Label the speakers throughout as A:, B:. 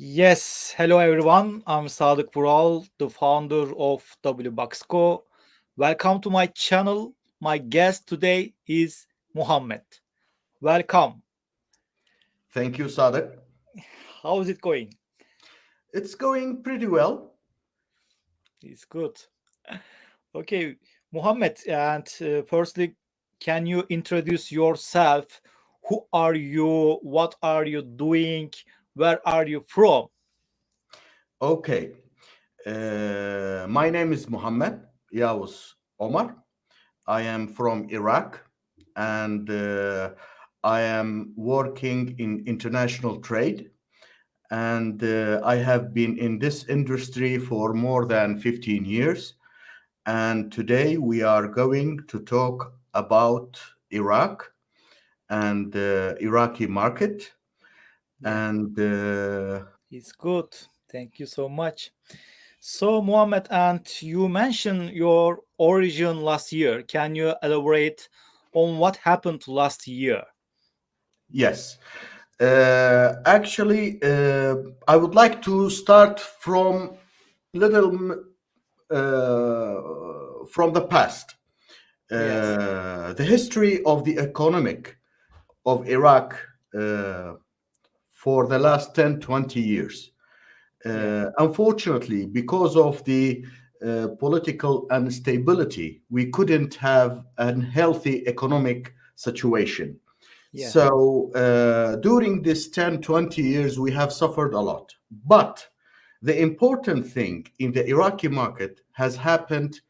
A: Yes, hello everyone. I'm SADIK VURAL, the founder of WBucksco. Welcome to my channel. My guest today is Mohammed. Welcome.
B: Thank you, Sadak.
A: How is it going?
B: It's going pretty well.
A: It's good. Okay, Mohammed, and firstly, can you introduce yourself? Who are you? What are you doing? Where are you from?
B: Okay. My name is Mohammed Yawuz Omar. I am from Iraq and I am working in international trade. And I have been in this industry for more than 15 years. And today we are going to talk about Iraq and Iraqi market.
A: Yeah,
B: And
A: it's good. Thank you so much. So, Mohammed, and you mentioned your origin last year. Can you elaborate on what happened last year?
B: Yes. I would like to start from little from the past.
A: Yes.
B: The history of the economic of Iraq for the last 10, 20 years.
A: Yeah.
B: Unfortunately, because of the political instability, we couldn't have a healthy economic situation.
A: Yeah.
B: So during this 10, 20 years, we have suffered a lot. But the important thing in the Iraqi market has happened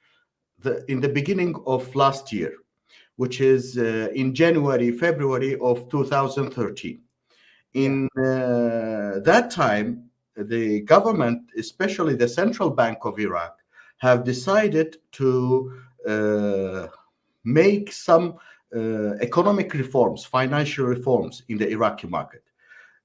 B: in the beginning of last year, which is in January, February of 2013.
A: Yeah.
B: In that time, the government, especially the central bank of Iraq, have decided to uh, make some economic reforms, financial reforms in the Iraqi market,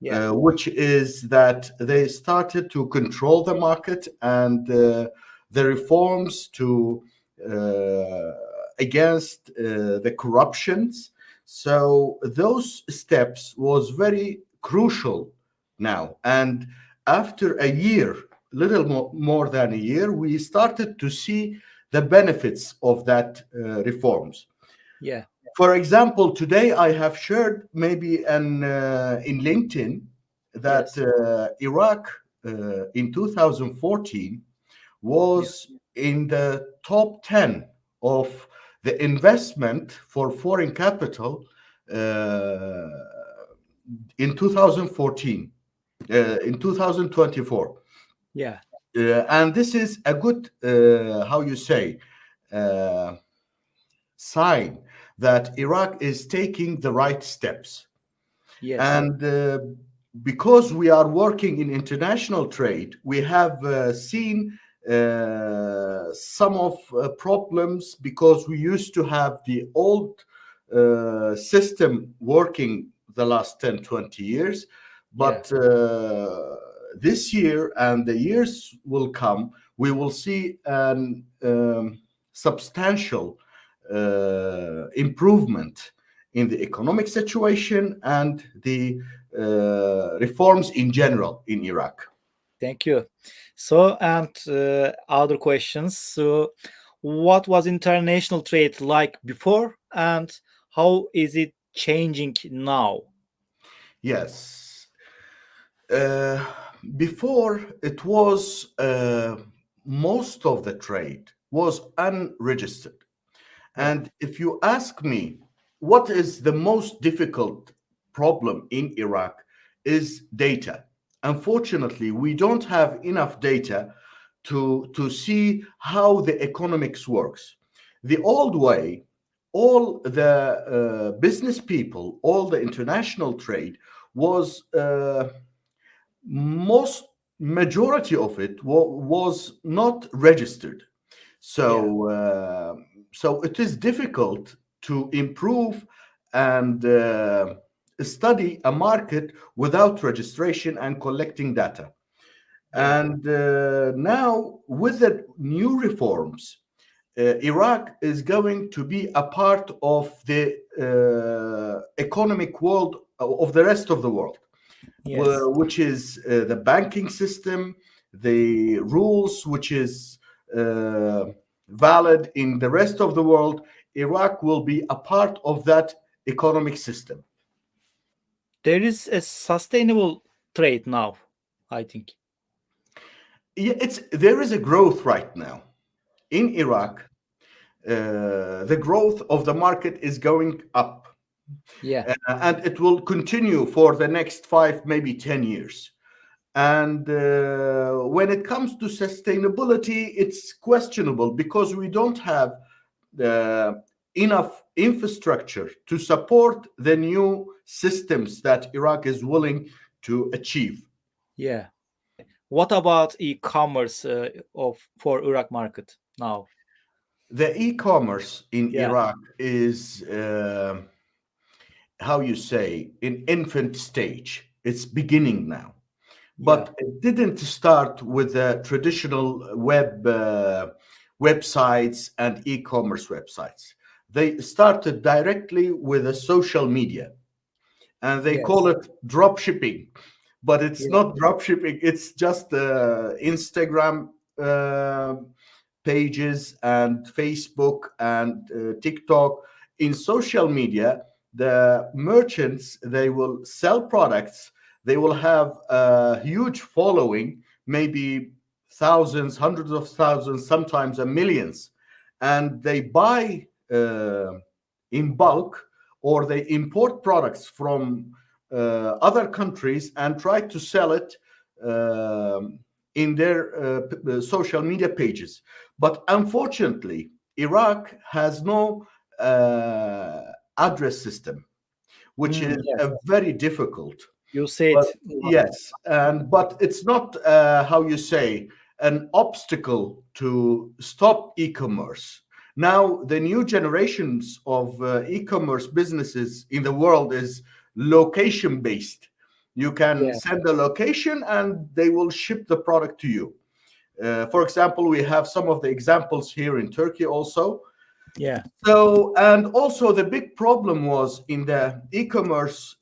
A: Yeah.
B: which is that they started to control the market and the reforms to uh, against the corruptions. So those steps was very crucial now. And after a year, little more than a year, we started to see the benefits of that reforms.
A: Yeah.
B: For example, today I have shared maybe in LinkedIn that
A: Yes.
B: Iraq in 2014
A: Yeah.
B: was in the top 10 of the investment for foreign capital uh, in 2014, in 2024.
A: Yeah.
B: And this is a good, how you say, uh, sign that Iraq is taking the right steps.
A: Yes.
B: And because we are working in international trade, we have seen some of problems because we used to have the old system working the last 10, 20 years.
A: Yeah.
B: But this year and the years will come, we will see an substantial improvement in the economic situation and the reforms in general in Iraq.
A: Thank you. So, and other questions. So, what was international trade like before, and how is it changing now?
B: Yes. Uh, Before it was most of the trade was unregistered.
A: Yeah.
B: And if you ask me what is the most difficult problem in Iraq is data. Unfortunately, we don't have enough data to see how the economics works. The old way, all the business people, all the international trade was most majority of it was not registered.
A: Yeah.
B: So, so it is difficult to improve and study a market without registration and collecting data.
A: Yeah.
B: And now, with the new reforms, Iraq is going to be a part of the economic world of the rest of the world.
A: Yes.
B: which is the banking system, the rules, which is uh, valid in the rest of the world. Iraq will be a part of that economic system.
A: There is a sustainable trade now, I think.
B: Yeah, there is a growth right now in Iraq. The growth of the market is going up,
A: Yeah.
B: and it will continue for the next 5, maybe 10 years. And when it comes to sustainability, it's questionable because we don't have uh, enough infrastructure to support the new systems that Iraq is willing to achieve.
A: Yeah. What about e-commerce of for Iraq market now?
B: The e-commerce in
A: Yeah.
B: Iraq is, how you say, in infant stage. It's beginning now,
A: Yeah.
B: but it didn't start with the traditional websites and e-commerce websites. They started directly with the social media, and they call
A: Yes.
B: it drop shipping, but it's
A: Yeah.
B: not drop shipping. It's just Instagram uh, pages and Facebook and TikTok. In social media, the merchants, they will sell products. They will have a huge following, maybe thousands, hundreds of thousands, sometimes a millions, and they buy in bulk, or they import products from other countries and try to sell it um in their social media pages. But unfortunately, Iraq has no uh, address system, which is
A: Yes.
B: very difficult.
A: You said.
B: But yes, and but it's not, how you say, an obstacle to stop e-commerce. Now the new generations of e-commerce businesses in the world is location based. You can
A: Yeah.
B: send a location and they will ship the product to you. For example, we have some of the examples here in Turkey also.
A: Yeah.
B: So, and also the big problem was in the e-commerce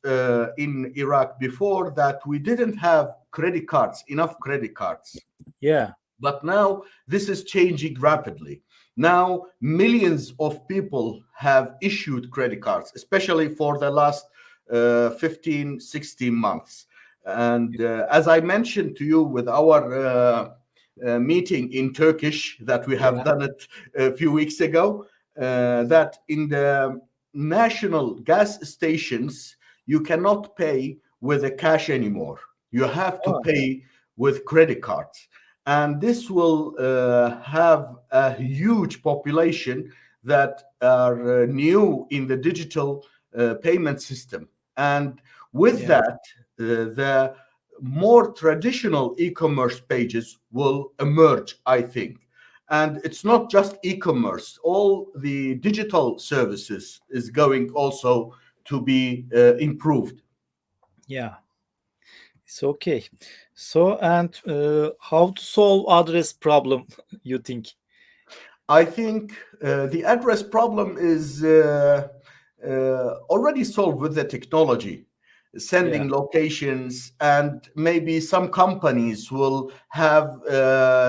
B: in Iraq before that we didn't have credit cards, enough credit cards.
A: Yeah.
B: But now this is changing rapidly. Now millions of people have issued credit cards, especially for the last 15, 16 months. And as I mentioned to you with our meeting in Turkish that we have
A: Yeah.
B: done it a few weeks ago, that in the national gas stations, you cannot pay with a cash anymore. You have to
A: Oh,
B: pay with credit cards. And this will have a huge population that are new in the digital payment system. And with
A: yeah.
B: that, the more traditional e-commerce pages will emerge, I think. And it's not just e-commerce; all the digital services is going also to be improved.
A: Yeah. It's okay. So, and how to solve address problem, you think?
B: I think the address problem is already solved with the technology,
A: Yeah.
B: sending locations, and maybe some companies will have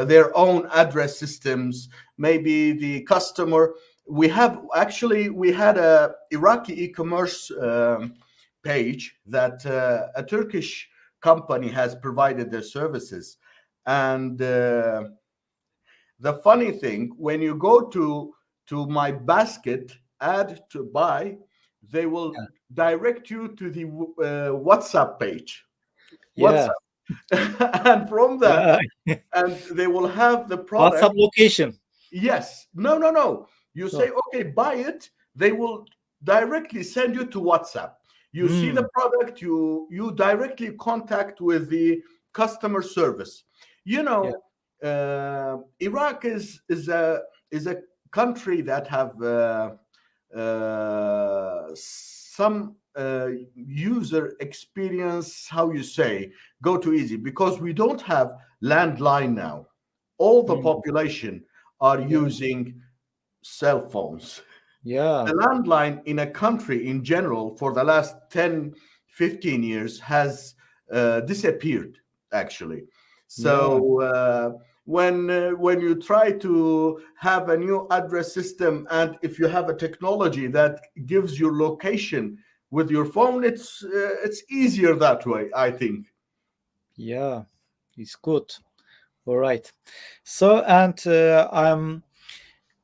B: their own address systems. Maybe the customer, we had a Iraqi e-commerce page that a Turkish company has provided their services, and the funny thing, when you go to my basket, add to buy, they will
A: Yeah.
B: direct you to the WhatsApp page.
A: Yeah.
B: WhatsApp, and from that,
A: Yeah.
B: and they will have the
A: WhatsApp
B: product.
A: location.
B: Yes, no, no, no. You say
A: So,
B: okay, buy it. They will directly send you to WhatsApp. You see the
A: mm,
B: product. You directly contact with the customer service. You
A: yeah.
B: know, Iraq is a country that have some user experience. How you say, go to easy, because we don't have landline now. All the
A: Mm,
B: population are
A: yeah.
B: using cell phones.
A: Yeah.
B: The landline in a country in general for the last 10, 15 years has disappeared actually.
A: Yeah.
B: So when you try to have a new address system, and if you have a technology that gives your location with your phone, it's easier that way, I think.
A: Yeah. It's good. All right. So, and I'm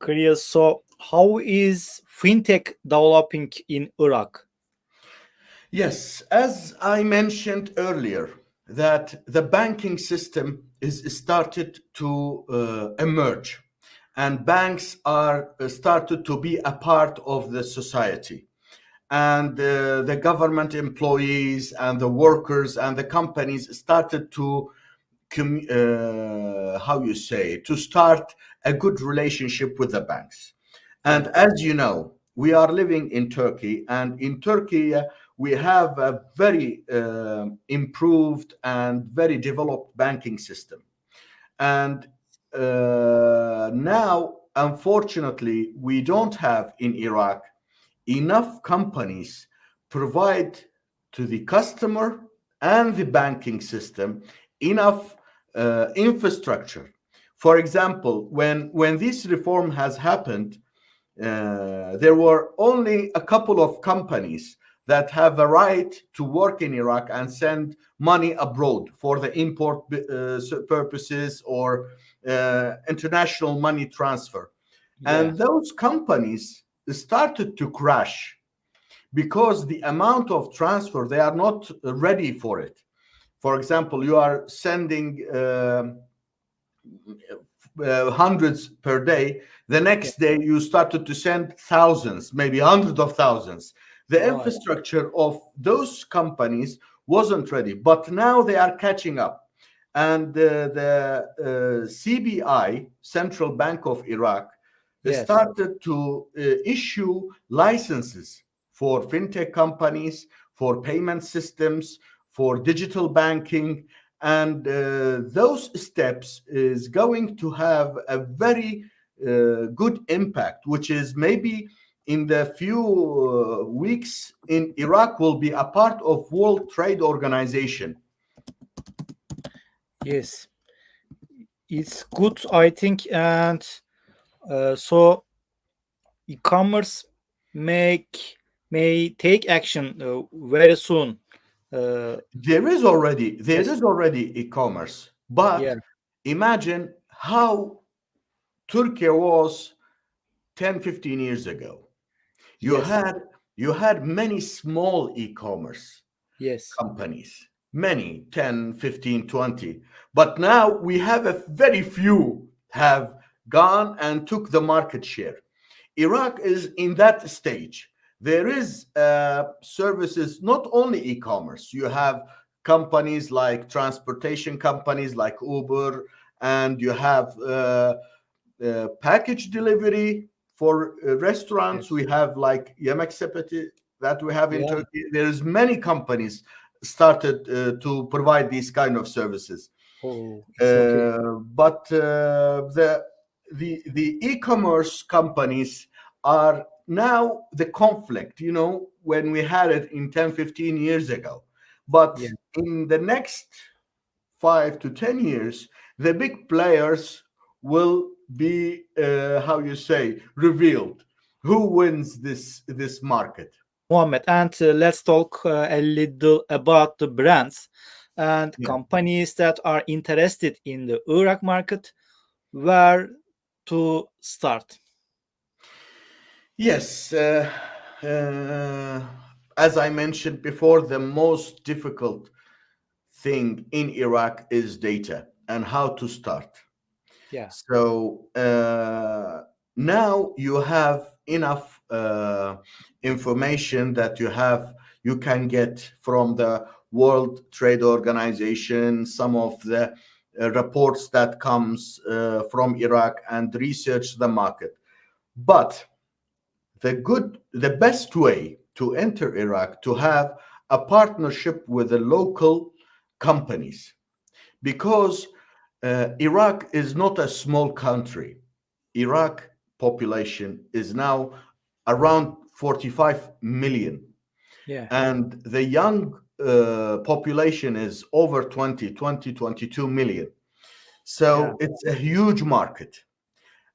A: curious. So, how is fintech developing in Iraq?
B: Yes, as I mentioned earlier, that the banking system is started to emerge, and banks are started to be a part of the society, and the government employees and the workers and the companies started to how you say, to start a good relationship with the banks. And
A: Yeah.
B: as you know, we are living in Turkey, and in Turkey we have a very improved and very developed banking system. And now, unfortunately, we don't have in Iraq enough companies provide to the customer and the banking system enough infrastructure. For example, when this reform has happened, there were only a couple of companies that have a right to work in Iraq and send money abroad for the import purposes or international money transfer.
A: Yeah.
B: And those companies started to crash because the amount of transfer, they are not ready for it. For example, you are sending hundreds per day. The
A: Yeah.
B: next day, you started to send thousands, maybe hundreds of thousands. The
A: Right.
B: infrastructure of those companies wasn't ready, but now they are catching up. And the CBI, Central Bank of Iraq,
A: Yes.
B: started to issue licenses for fintech companies, for payment systems, for digital banking, and those steps is going to have a very good impact, which is maybe in the few weeks in Iraq will be a part of World Trade Organization.
A: Yes. It's good, I think, and so e-commerce make may take action very soon. Uh,
B: There
A: yes.
B: is already e-commerce,
A: Yeah.
B: but imagine how Turkey was 10, 15 years ago. You
A: Yes.
B: had you had many small e-commerce
A: Yes.
B: companies, many 10, 15, 20. But now we have a very few have gone and took the market share. Iraq is in that stage. There is services, not only e-commerce. You have companies like transportation companies like Uber, and you have package delivery for restaurants.
A: Yes.
B: We have like Yemek Sepeti that we have in
A: Yeah.
B: Turkey. There's many companies started to provide these kind of services.
A: Oh, it's okay.
B: But the e-commerce companies are now the conflict, when we had it in 10, 15 years ago. But
A: Yeah.
B: in the next 5 to 10 years, the big players will be, how you say, revealed. Who wins this market?
A: Mohammed, and let's talk a little about the brands and
B: Yeah.
A: companies that are interested in the Iraq market. Where to start?
B: Yes. Uh, as I mentioned before, the most difficult thing in Iraq is data and how to start.
A: Yeah.
B: So now you have enough information that you can get from the World Trade Organization, some of the reports that comes from Iraq, and research the market. But the best way to enter Iraq to have a partnership with the local companies, because Iraq is not a small country. Iraq population is now around 45 million,
A: Yeah.
B: and the young population is over 22 million.
A: Yeah.
B: So it's a huge market.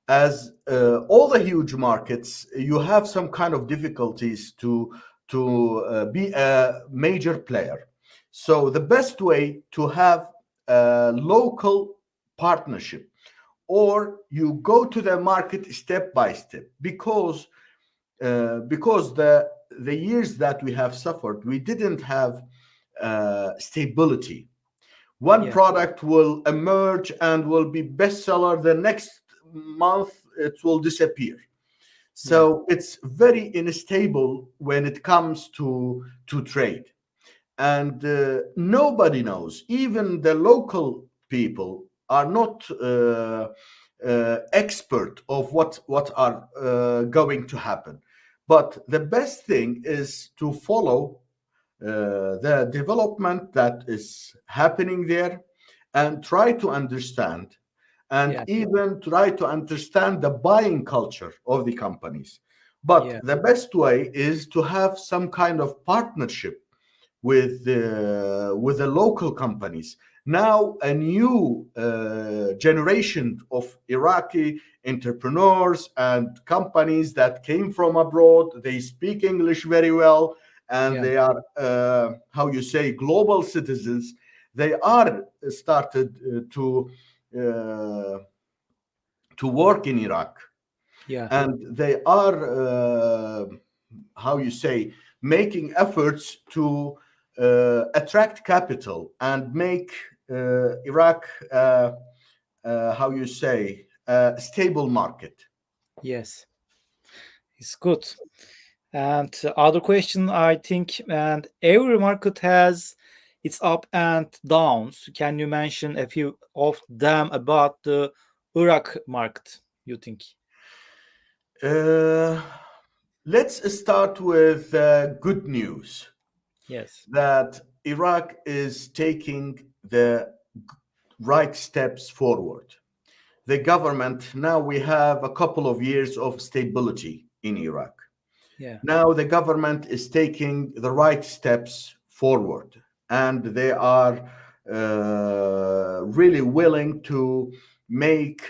B: As all the huge markets, you have some kind of difficulties to be a major player. So the best way to have a local partnership, or you go to the market step by step, because the years that we have suffered, we didn't have stability. One
A: Yeah.
B: product will emerge and will be bestseller. The next month, it will disappear.
A: Yeah.
B: So it's very unstable when it comes to trade, and nobody knows. Even the local people are not expert of what are going to happen. But the best thing is to follow the development that is happening there, and try to understand, and
A: Yeah.
B: even try to understand the buying culture of the companies. But
A: Yeah.
B: the best way is to have some kind of partnership with the local companies. Now, a new generation of Iraqi entrepreneurs and companies that came from abroad. They speak English very well, and
A: Yeah.
B: they are, how you say, global citizens. They are started uh, to work in Iraq,
A: Yeah.
B: and they are, how you say, making efforts to attract capital and make Iraq, how you say, a stable market.
A: Yes. It's good. And other question, I think, and every market has its up and downs. Can you mention a few of them about the Iraq market, you think?
B: Uh, let's start with good news
A: Yes.
B: that Iraq is taking the right steps forward. The government, now we have a couple of years of stability in Iraq.
A: Yeah.
B: Now the government is taking the right steps forward, and they are really willing to make,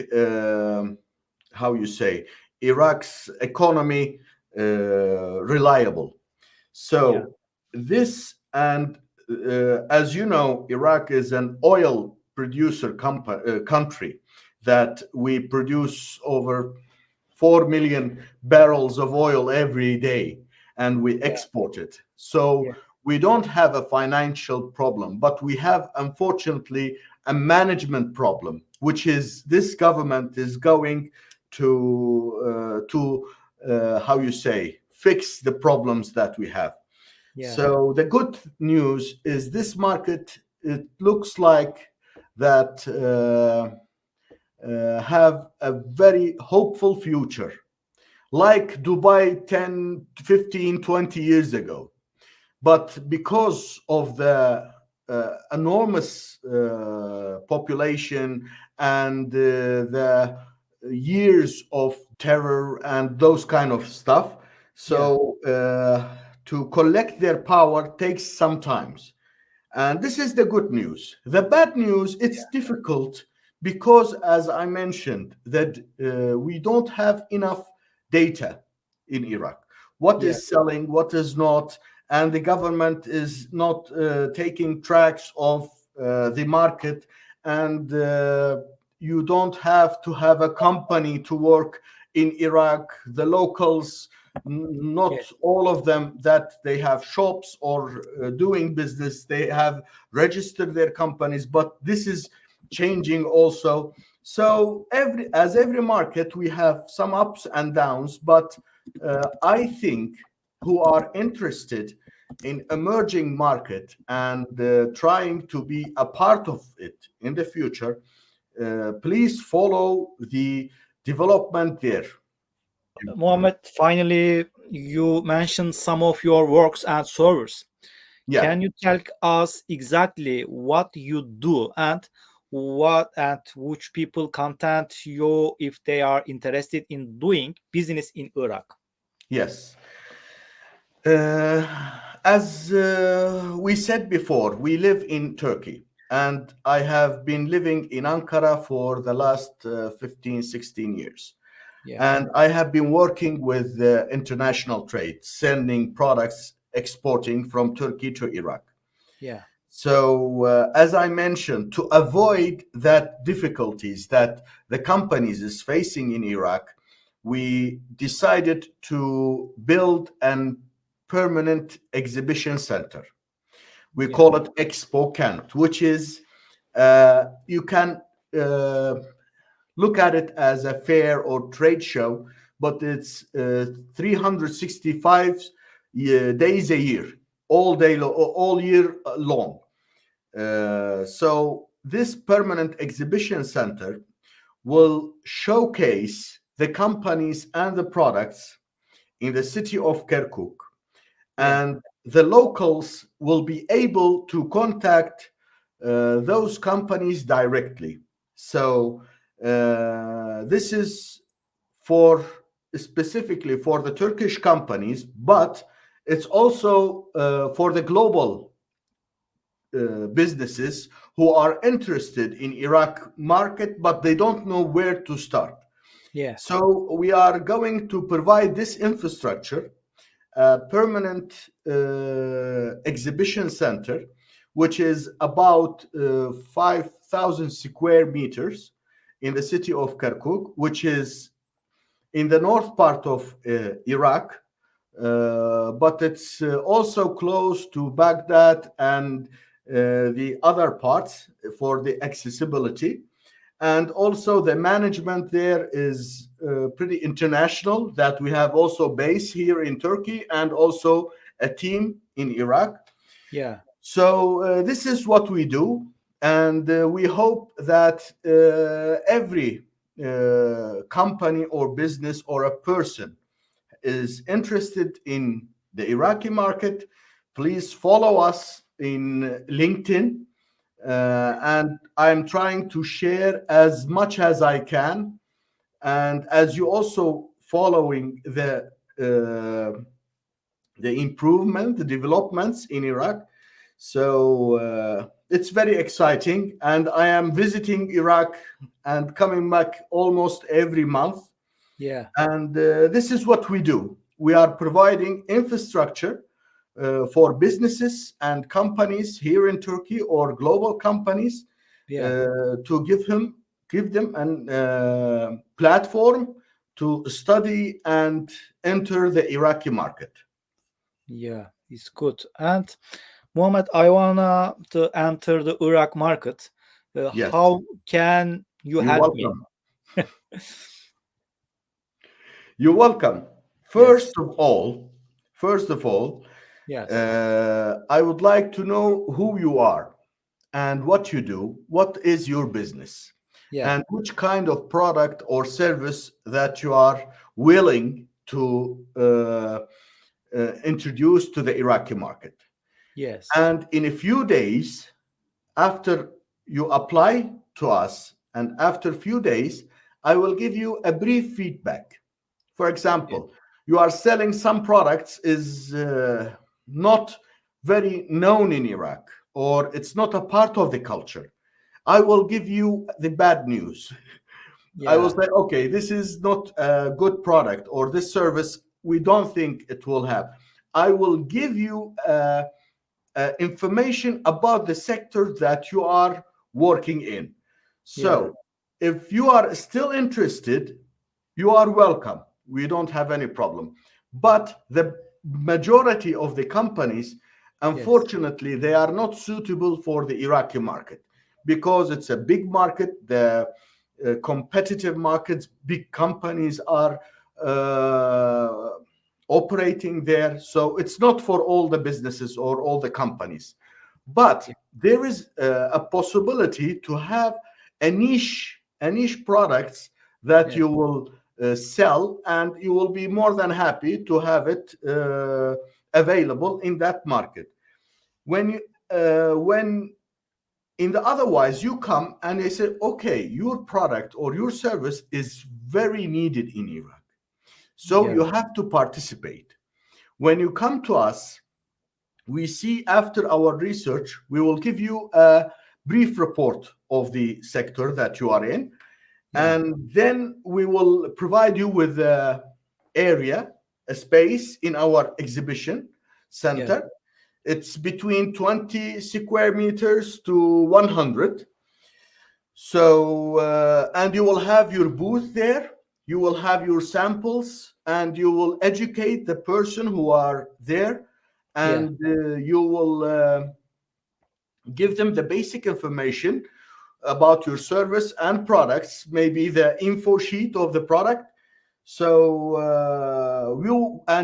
B: how you say, Iraq's economy reliable.
A: Yeah.
B: So this, and as you know, Iraq is an oil producer country, that we produce over 4 million barrels of oil every day, and we
A: Yeah.
B: export it. So
A: Yeah.
B: we don't have a financial problem, but we have, unfortunately, a management problem, which is this government is going to how you say, fix the problems that we have.
A: Yeah.
B: So the good news is this market, it looks like that have a very hopeful future, like Dubai 10, 15, 20 years ago. But because of the enormous population and the years of terror and those kind of stuff,
A: Yeah.
B: so to collect their power takes some time. And this is the good news. The bad news, it's difficult because, as I mentioned, that we don't have enough data in Iraq. What
A: Yeah.
B: is selling, what is not, and the government is not taking tracks of the market. And you don't have to have a company to work in Iraq. The locals,
A: Yeah.
B: not all of them that they have shops or doing business, they have registered their companies, but this is changing also. So every market, we have some ups and downs, but I think who are interested in emerging market and trying to be a part of it in the future, please follow the development there.
A: Mohammed, finally, you mentioned some of your works and servers.
B: Yeah.
A: Can you tell us exactly what you do and what and which people contact you if they are interested in doing business in Iraq?
B: Yes. Uh, as we said before, we live in Turkey, and I have been living in Ankara for the last 15, 16 years.
A: Yeah,
B: And I have been working with international trade, sending products, exporting from Turkey to Iraq.
A: yeah,
B: So, as I mentioned, to avoid that difficulties that the companies is facing in Iraq, we decided to build an permanent exhibition center. We
A: yeah,
B: call it Expokent, which is you can uh, look at it as a fair or trade show, but it's 365 days a year, all year long. So this permanent exhibition center will showcase the companies and the products in the city of Kirkuk,
A: yeah,
B: and the locals will be able to contact those companies directly. So this is for specifically for the Turkish companies, but it's also for the global businesses who are interested in Iraq market, but they don't know where to start.
A: yeah,
B: So we are going to provide this infrastructure, a permanent exhibition center, which is about 5,000 square meters in the city of Kirkuk, which is in the north part of Iraq, but it's also close to Baghdad and the other parts for the accessibility. And also the management there is pretty international, that we have also base here in Turkey and also a team in Iraq.
A: yeah,
B: So this is what we do, and we hope that every company or business or a person is interested in the Iraqi market. Please follow us in LinkedIn, and I'm trying to share as much as I can. And as you also following the improvement, the developments in Iraq. So it's very exciting, and I am visiting Iraq and coming back almost every month.
A: yeah,
B: And this is what we do. We are providing infrastructure for businesses and companies here in Turkey or global companies
A: yeah,
B: to give them an platform to study and enter the Iraqi market.
A: yeah. It's good. And Mohammed, I wanna to enter the Iraq market.
B: Yes,
A: How can you
B: you're
A: help me?
B: welcome. You're welcome.
A: Yes,
B: First of all,
A: yes,
B: I would like to know who you are and what you do. What is your business?
A: yeah,
B: And which kind of product or service that you are willing to introduce to the Iraqi market.
A: yes,
B: And in a few days, after you apply to us, and after a few days, I will give you a brief feedback. For
A: yeah,
B: example, you are selling some products is not very known in Iraq, or it's not a part of the culture. I will give you the bad news. I will
A: yeah,
B: say, okay, this is not a good product, or this service we don't think it will have. I will give you information about the sector that you are working in.
A: yeah,
B: So, if you are still interested, you are welcome. We don't have any problem. But the majority of the companies,
A: yes,
B: unfortunately, they are not suitable for the Iraqi market because it's a big market. The competitive markets, big companies are uh, operating there. So it's not for all the businesses or all the companies. But
A: yeah,
B: there is a possibility to have a niche products that
A: yes,
B: you will sell, and you will be more than happy to have it available in that market. When in the otherwise you come and they say, okay, your product or your service is very needed in Iraq, so
A: yeah,
B: you have to participate. When you come to us, we see after our research, we will give you a brief report of the sector that you are in,
A: Yeah.
B: and then we will provide you with a area, a space in our exhibition
A: Yeah.
B: center. It's between 20 square meters to 100. So, and you will have your booth there, you will have your samples, and you will educate the person who are there,
A: Yeah.
B: and you will give them the basic information about your service and products, maybe the info sheet of the product. So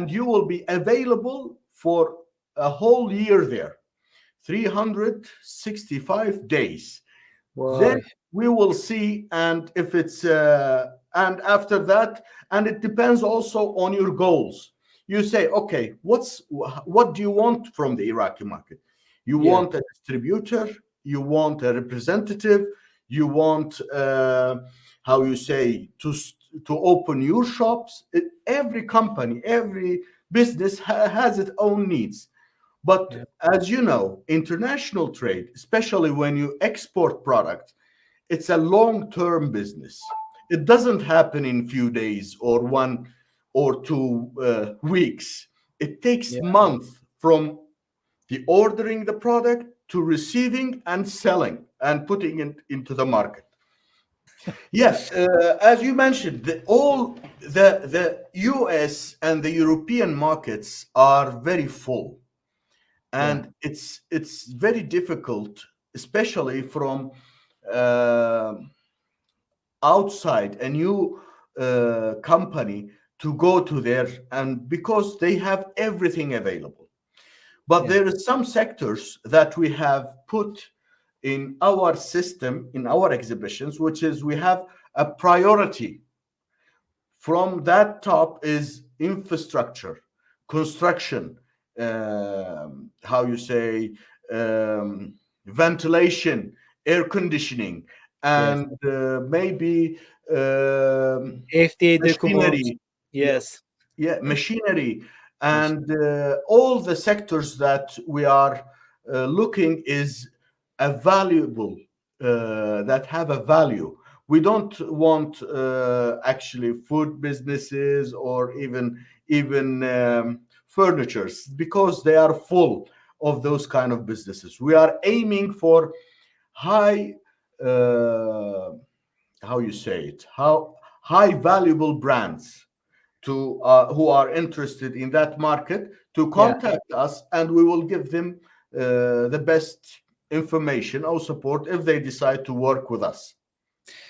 B: you will be available for a whole year there, 365 days. Then
A: Why?
B: we will see, and if it's and after that, and it depends also on your goals. You say, okay, what do you want from the Iraqi market? You
A: Yeah.
B: want a distributor, you want a representative, you want how you say to open your shops. Every company, every business has its own needs. But
A: Yeah.
B: as you know, international trade, especially when you export products, it's a long-term business. It doesn't happen in few days or 1 or 2 weeks. It takes
A: Yeah.
B: months from the ordering the product to receiving and selling and putting it into the market. Yes, as you mentioned, the US and the European markets are very full,
A: Yeah.
B: and it's very difficult, especially from uh, outside a new company, to go to there, and because they have everything available. But
A: Yeah.
B: there are some sectors that we have put in our system, in our exhibitions, which is we have a priority. From that top is infrastructure, construction, how you say, ventilation, air conditioning,
A: Yes.
B: and maybe
A: FDA documents.
B: machinery. Yeah,
A: Yes.
B: yeah, machinery,
A: Yes.
B: and all the sectors that we are looking is a valuable, that have a value. We don't want actually food businesses or even furnitures, because they are full of those kind of businesses. We are aiming for high, uh, how you say it, how high valuable brands to who are interested in that market to
A: Yeah.
B: contact us, and we will give them the best information or support if they decide to work with us.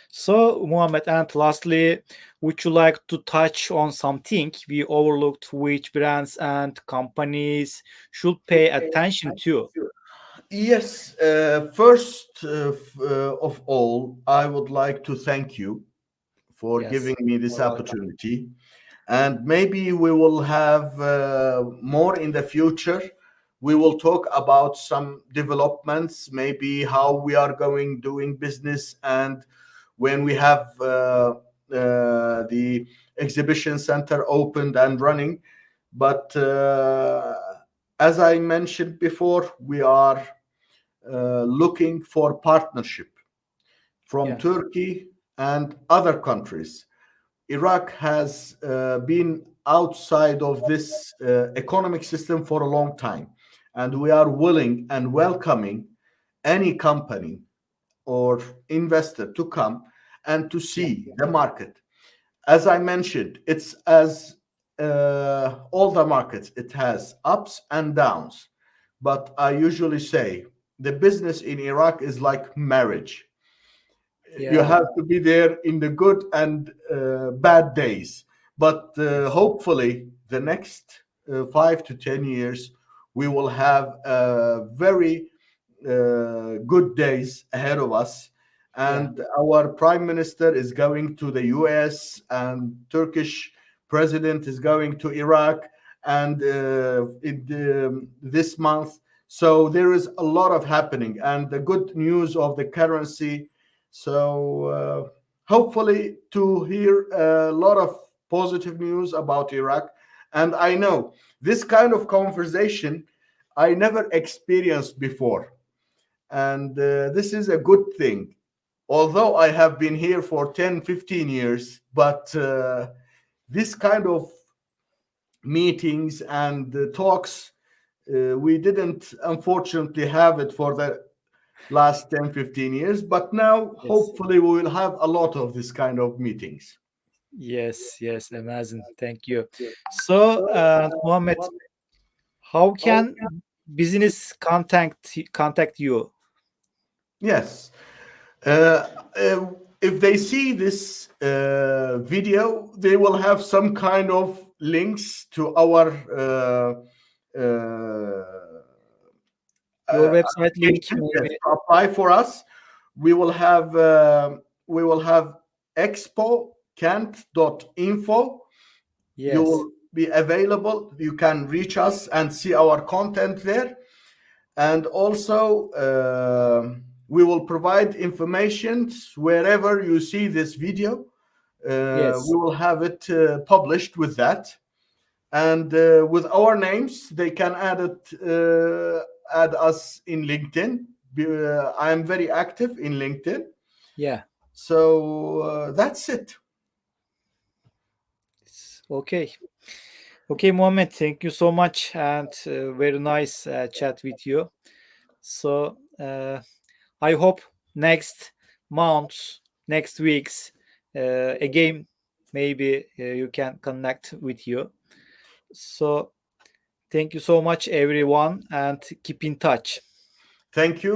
A: So, Mohammed, and lastly, would you like to touch on something we overlooked, which brands and companies should pay attention to?
B: Yes, first of all, I would like to thank you for
A: Yes.
B: giving me this
A: You're welcome.
B: opportunity. And maybe we will have more in the future. We will talk about some developments, maybe how we are going doing business, and when we have the exhibition center opened and running. But as I mentioned before, we are looking for partnership from
A: Yeah.
B: Turkey and other countries. Iraq has been outside of this economic system for a long time, and we are willing and welcoming any company or investor to come and to
A: Yeah.
B: see the market. As I mentioned, it's as all the markets, it has ups and downs. But I usually say the business in Iraq is like marriage. You
A: Yeah.
B: have to be there in the good and bad days. But
A: Yes.
B: hopefully, the next 5 to 10 years, we will have very good days ahead of us.
A: Yeah.
B: And our prime minister is going to the US, and Turkish president is going to Iraq, and this month. So there is a lot of happening, and the good news of the currency. So hopefully to hear a lot of positive news about Iraq, And I know this kind of conversation I never experienced before. And this is a good thing. Although I have been here for 10, 15 years, but this kind of meetings and talks, we didn't unfortunately have it for the last 10, 15 years. But now,
A: Yes.
B: hopefully, we will have a lot of this kind of meetings.
A: Yes, yes, amazing. Thank you. So, Mohammed, how can business contact you?
B: Yes. Uh, uh, if they see this video, they will have some kind of links to our uh,
A: Your website link,
B: application. Yes,
A: maybe?
B: to apply for us. We will have expokent.info. You
A: Yes,
B: will be available. You can reach us and see our content there. And also, we will provide information wherever you see this video.
A: yes,
B: We will have it published with that, and with our names, they can add us in LinkedIn. I am very active in LinkedIn,
A: yeah.
B: so that's it.
A: It's okay. Okay, Mohammed, thank you so much, and very nice chat with you. So, I hope next month, next weeks, again, maybe you can connect with you. So, thank you so much, everyone, and keep in touch.
B: Thank you.